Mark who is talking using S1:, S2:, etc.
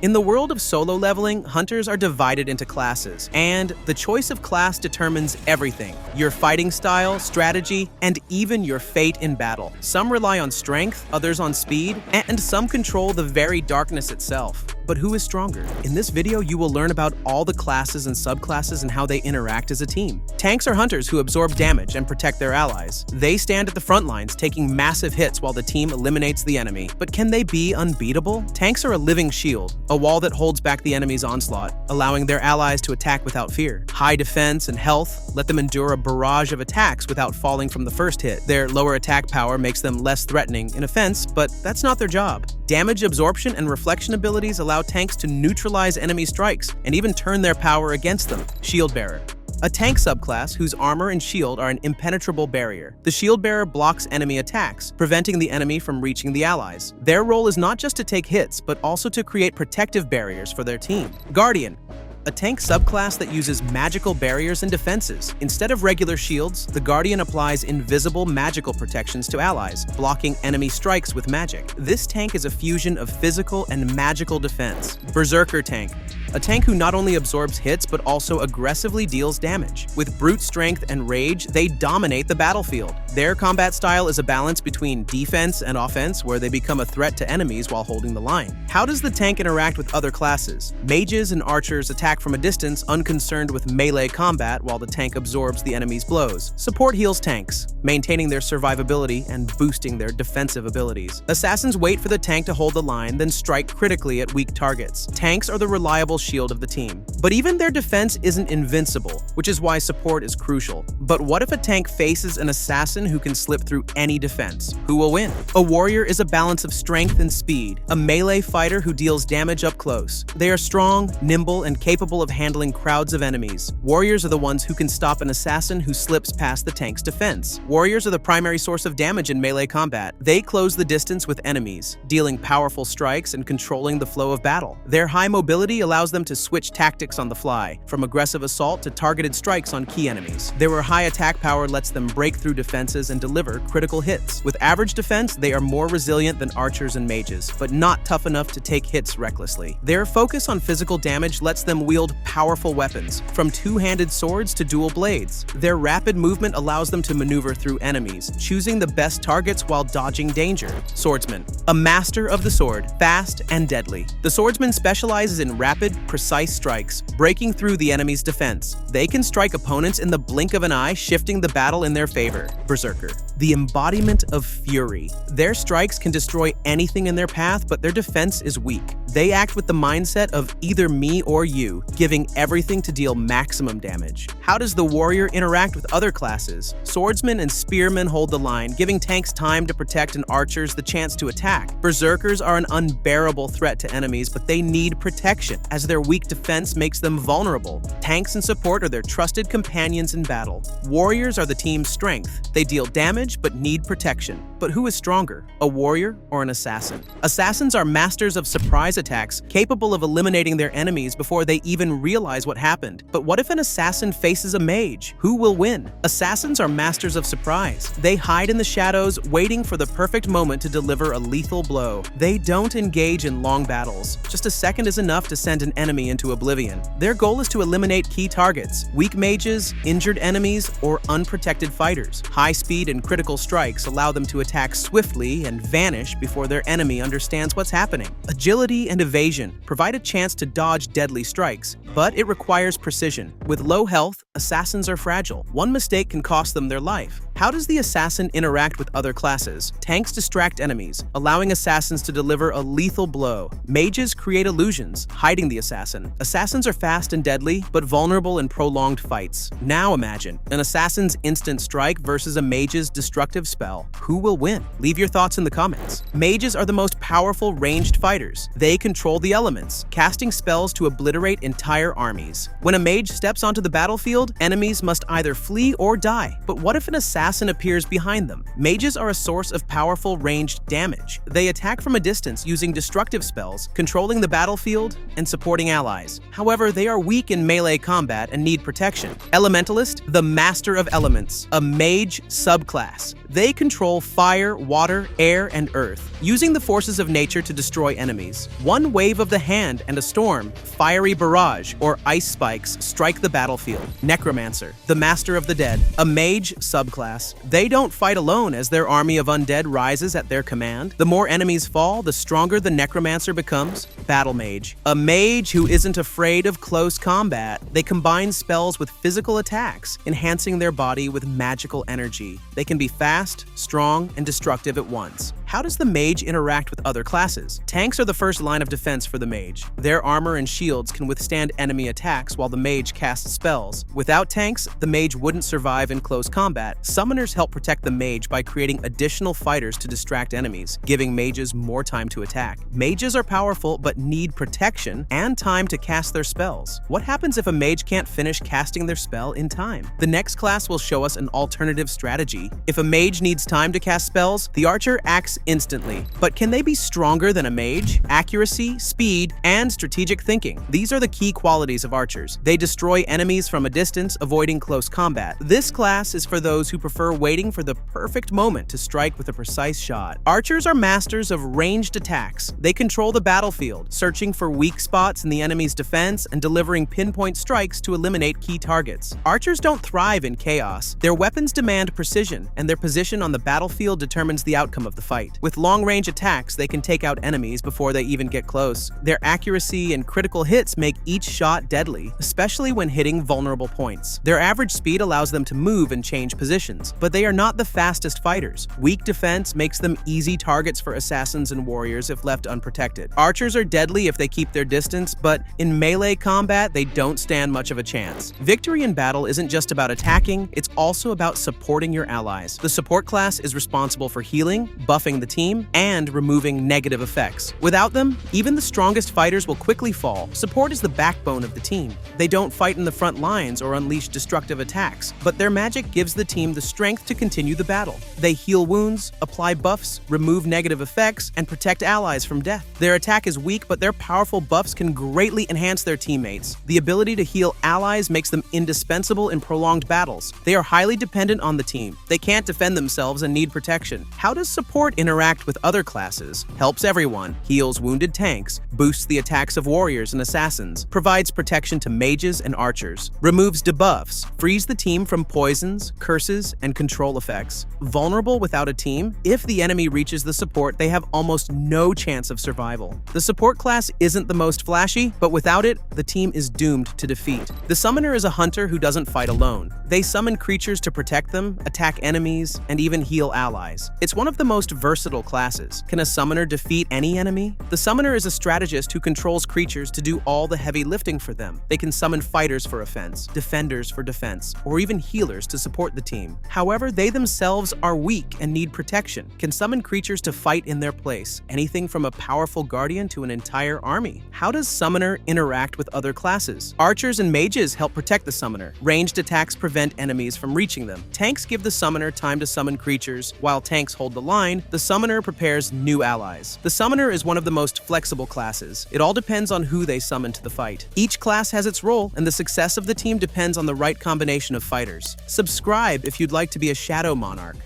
S1: In the world of solo leveling, hunters are divided into classes, and the choice of class determines everything: your fighting style, strategy, and even your fate in battle. Some rely on strength, others on speed, and some control the very darkness itself. But who is stronger? In this video, you will learn about all the classes and subclasses and how they interact as a team. Tanks are hunters who absorb damage and protect their allies. They stand at the front lines, taking massive hits while the team eliminates the enemy. But can they be unbeatable? Tanks are a living shield, a wall that holds back the enemy's onslaught, allowing their allies to attack without fear. High defense and health let them endure a barrage of attacks without falling from the first hit. Their lower attack power makes them less threatening in offense, but that's not their job. Damage absorption and reflection abilities allow tanks to neutralize enemy strikes and even turn their power against them. Shield Bearer. A tank subclass whose armor and shield are an impenetrable barrier. The shield bearer blocks enemy attacks, preventing the enemy from reaching the allies. Their role is not just to take hits, but also to create protective barriers for their team. Guardian. A tank subclass that uses magical barriers and defenses. Instead of regular shields, the Guardian applies invisible magical protections to allies, blocking enemy strikes with magic. This tank is a fusion of physical and magical defense. Berserker Tank. A tank who not only absorbs hits but also aggressively deals damage. With brute strength and rage, they dominate the battlefield. Their combat style is a balance between defense and offense, where they become a threat to enemies while holding the line. How does the tank interact with other classes? Mages and archers attack from a distance, unconcerned with melee combat, while the tank absorbs the enemy's blows. Support heals tanks, maintaining their survivability and boosting their defensive abilities. Assassins wait for the tank to hold the line, then strike critically at weak targets. Tanks are the reliable shield of the team. But even their defense isn't invincible, which is why support is crucial. But what if a tank faces an assassin who can slip through any defense? Who will win? A warrior is a balance of strength and speed, a melee fighter who deals damage up close. They are strong, nimble, and capable of handling crowds of enemies. Warriors are the ones who can stop an assassin who slips past the tank's defense. Warriors are the primary source of damage in melee combat. They close the distance with enemies, dealing powerful strikes and controlling the flow of battle. Their high mobility allows them to switch tactics on the fly, from aggressive assault to targeted strikes on key enemies. Their high attack power lets them break through defenses and deliver critical hits. With average defense, they are more resilient than archers and mages, but not tough enough to take hits recklessly. Their focus on physical damage lets them wield powerful weapons, from two-handed swords to dual blades. Their rapid movement allows them to maneuver through enemies, choosing the best targets while dodging danger. Swordsman. A master of the sword, fast and deadly. The swordsman specializes in rapid, precise strikes, breaking through the enemy's defense. They can strike opponents in the blink of an eye, shifting the battle in their favor. Berserker. The embodiment of fury. Their strikes can destroy anything in their path, but their defense is weak. They act with the mindset of either me or you, giving everything to deal maximum damage. How does the warrior interact with other classes? Swordsmen and spearmen hold the line, giving tanks time to protect and archers the chance to attack. Berserkers are an unbearable threat to enemies, but they need protection, as their weak defense makes them vulnerable. Tanks and support are their trusted companions in battle. Warriors are the team's strength. They deal damage but need protection. But who is stronger, a warrior or an assassin? Assassins are masters of surprise attacks, capable of eliminating their enemies before they even realize what happened. But what if an assassin faces a mage? Who will win? Assassins are masters of surprise. They hide in the shadows, waiting for the perfect moment to deliver a lethal blow. They don't engage in long battles. Just a second is enough to send an enemy into oblivion. Their goal is to eliminate key targets: weak mages, injured enemies, or unprotected fighters. High speed and critical strikes allow them to attack swiftly and vanish before their enemy understands what's happening. Agility and evasion provide a chance to dodge deadly strikes, but it requires precision. With low health, assassins are fragile. One mistake can cost them their life. How does the assassin interact with other classes? Tanks distract enemies, allowing assassins to deliver a lethal blow. Mages create illusions, hiding the assassin. Assassins are fast and deadly, but vulnerable in prolonged fights. Now imagine an assassin's instant strike versus a mage's destructive spell. Who will win? Leave your thoughts in the comments. Mages are the most powerful ranged fighters. They control the elements, casting spells to obliterate entire armies. When a mage steps onto the battlefield, enemies must either flee or die. But what if an assassin appears behind them? Mages are a source of powerful ranged damage. They attack from a distance using destructive spells, controlling the battlefield and supporting allies. However, they are weak in melee combat and need protection. Elementalist, the master of elements, a mage subclass. They control fire, water, air, and earth, using the forces of nature to destroy enemies. One wave of the hand and a storm, fiery barrage, or ice spikes strike the battlefield. Necromancer, the master of the dead, a mage subclass. They don't fight alone as their army of undead rises at their command. The more enemies fall, the stronger the necromancer becomes. Battle mage, a mage who isn't afraid of close combat. They combine spells with physical attacks, enhancing their body with magical energy. They can be fast, strong, and destructive at once. How does the mage interact with other classes? Tanks are the first line of defense for the mage. Their armor and shields can withstand enemy attacks while the mage casts spells. Without tanks, the mage wouldn't survive in close combat. Summoners help protect the mage by creating additional fighters to distract enemies, giving mages more time to attack. Mages are powerful but need protection and time to cast their spells. What happens if a mage can't finish casting their spell in time? The next class will show us an alternative strategy. If a mage needs time to cast spells, the archer acts instantly. But can they be stronger than a mage? Accuracy, speed, and strategic thinking. These are the key qualities of archers. They destroy enemies from a distance, avoiding close combat. This class is for those who prefer waiting for the perfect moment to strike with a precise shot. Archers are masters of ranged attacks. They control the battlefield, searching for weak spots in the enemy's defense and delivering pinpoint strikes to eliminate key targets. Archers don't thrive in chaos. Their weapons demand precision, and their position on the battlefield determines the outcome of the fight. With long-range attacks, they can take out enemies before they even get close. Their accuracy and critical hits make each shot deadly, especially when hitting vulnerable points. Their average speed allows them to move and change positions, but they are not the fastest fighters. Weak defense makes them easy targets for assassins and warriors if left unprotected. Archers are deadly if they keep their distance, but in melee combat, they don't stand much of a chance. Victory in battle isn't just about attacking, it's also about supporting your allies. The support class is responsible for healing, buffing the team, and removing negative effects. Without them, even the strongest fighters will quickly fall. Support is the backbone of the team. They don't fight in the front lines or unleash destructive attacks, but their magic gives the team the strength to continue the battle. They heal wounds, apply buffs, remove negative effects, and protect allies from death. Their attack is weak, but their powerful buffs can greatly enhance their teammates. The ability to heal allies makes them indispensable in prolonged battles. They are highly dependent on the team. They can't defend themselves and need protection. How does support interact with other classes? Helps everyone, heals wounded tanks, boosts the attacks of warriors and assassins, provides protection to mages and archers, removes debuffs, frees the team from poisons, curses, and control effects. Vulnerable without a team? If the enemy reaches the support, they have almost no chance of survival. The support class isn't the most flashy, but without it, the team is doomed to defeat. The summoner is a hunter who doesn't fight alone. They summon creatures to protect them, attack enemies, and even heal allies. It's one of the most versatile classes. Can a summoner defeat any enemy? The summoner is a strategist who controls creatures to do all the heavy lifting for them. They can summon fighters for offense, defenders for defense, or even healers to support the team. However, they themselves are weak and need protection. Can summon creatures to fight in their place, anything from a powerful guardian to an entire army. How does summoner interact with other classes? Archers and mages help protect the summoner. Ranged attacks prevent enemies from reaching them. Tanks give the summoner time to summon creatures. While tanks hold the line, the summoner prepares new allies. The summoner is one of the most flexible classes. It all depends on who they summon to the fight. Each class has its role, and the success of the team depends on the right combination of fighters. Subscribe if you'd like to be a Shadow Monarch.